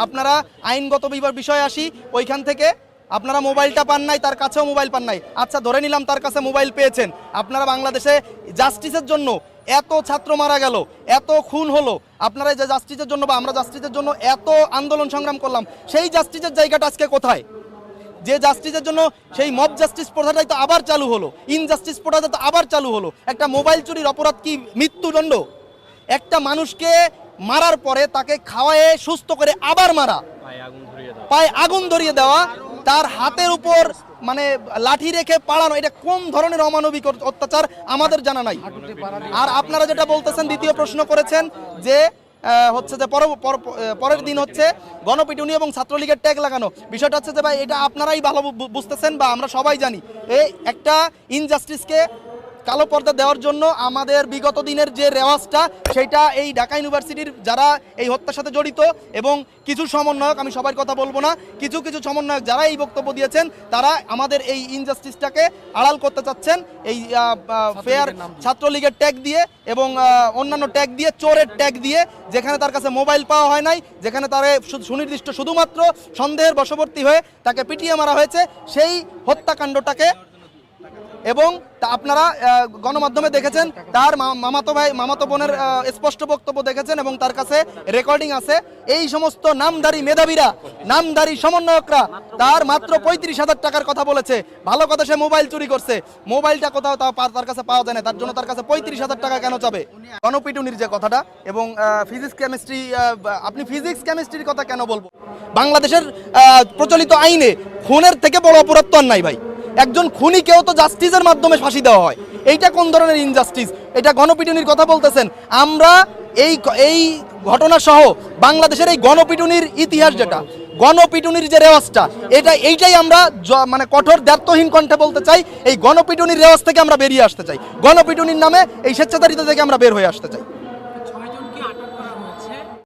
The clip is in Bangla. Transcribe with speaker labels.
Speaker 1: আপনারা আইনগত বিষয়ে আসি, ওইখান থেকে আপনারা মোবাইলটা পান নাই, তার কাছেও মোবাইল পান নাই। আচ্ছা ধরে নিলাম তার কাছে মোবাইল পেয়েছেন। আপনারা বাংলাদেশে জাস্টিসের জন্য এত ছাত্র মারা গেল, এত খুন হলো, আপনারা যে জাস্টিসের জন্য বা আমরা জাস্টিসের জন্য এত আন্দোলন সংগ্রাম করলাম, সেই জাস্টিসের জায়গাটা আজকে কোথায়? যে জাস্টিসের জন্য সেই মব জাস্টিস প্রথাটাই তো আবার চালু হলো, ইনজাস্টিস প্রথাটা তো আবার চালু হলো। একটা মোবাইল চুরির অপরাধ কি মৃত্যুদণ্ড? একটা মানুষকে মারার পরে তাকে খাওয়ায়ে সুস্থ করে আবার মারা, পায়ে আগুন ধরিয়ে দেওয়া, তার হাতের উপর মানে লাঠি রেখে পালানো, এটা কোন ধরনের অমানবিক অত্যাচার আমাদের জানা নাই। আর আপনারা যেটা বলতেছেন, দ্বিতীয় প্রশ্ন করেছেন যে হচ্ছে যে পরের দিন হচ্ছে গণপিটুনি এবং ছাত্রলীগের ট্যাগ লাগানো। বিষয়টা হচ্ছে যে ভাই, এটা আপনারাই ভালো বুঝতেছেন বা আমরা সবাই জানি, এই একটা ইনজাস্টিসকে কালো পর্দা দেওয়ার জন্য আমাদের বিগত দিনের যে রেওয়াজটা, সেটা এই ঢাকা ইউনিভার্সিটির যারা এই হত্যার সাথে জড়িত এবং কিছু সমন্বয়ক, আমি সবার কথা বলবো না, কিছু সমন্বয়ক যারা এই বক্তব্য দিয়েছেন, তারা আমাদের এই ইনজাস্টিসটাকে আড়াল করতে চাচ্ছেন এই ফেয়ার ছাত্রলীগের ট্যাগ দিয়ে এবং অন্যান্য ট্যাগ দিয়ে, চোরের ট্যাগ দিয়ে, যেখানে তার কাছে মোবাইল পাওয়া হয় নাই, যেখানে তার সুনির্দিষ্ট শুধুমাত্র সন্দেহের বশবর্তী হয়ে তাকে পিটিয়ে মারা হয়েছে, সেই হত্যাকাণ্ডটাকে। এবং আপনারা গণমাধ্যমে দেখেছেন তার মামাতো বোনের স্পষ্ট বক্তব্য দেখেছেন এবং তার কাছে রেকর্ডিং আছে। এই সমস্ত নামধারী মেধাবীরা, নামধারী সমন্বয়করা তার মাত্র 35,000 টাকার কথা বলেছে। ভালো কথা, সে মোবাইল চুরি করছে, মোবাইলটা কোথাও তার কাছে পাওয়া যায় না, তার জন্য তার কাছে 35,000 টাকা কেন চাবে? গণপিটুনির যে কথাটা এবং ফিজিক্স কেমিস্ট্রি, আপনি ফিজিক্স কেমিস্ট্রির কথা কেন বলবো? বাংলাদেশের প্রচলিত আইনে খুনের থেকে বড় অপরাধ তো আর নাই ভাই। একজন খুনিকেও তো জাস্টিসের মাধ্যমে ফাঁসি দেওয়া হয়, এইটা কোন ধরনের ইনজাস্টিস? এটা গণপিটুনির কথা বলতেছেন। আমরা এই ঘটনা সহ বাংলাদেশের এই গণপিটুনির ইতিহাস, যেটা গণপিটুনির যে রেওয়াজটা, এইটাই আমরা মানে কঠোর দ্ব্যর্থহীন কণ্ঠে বলতে চাই। এই গণপিটুনির রেওয়াজ থেকে আমরা বেরিয়ে আসতে চাই, গণপিটুনির নামে এই স্বেচ্ছাচারিতা থেকে আমরা বের হয়ে আসতে চাই।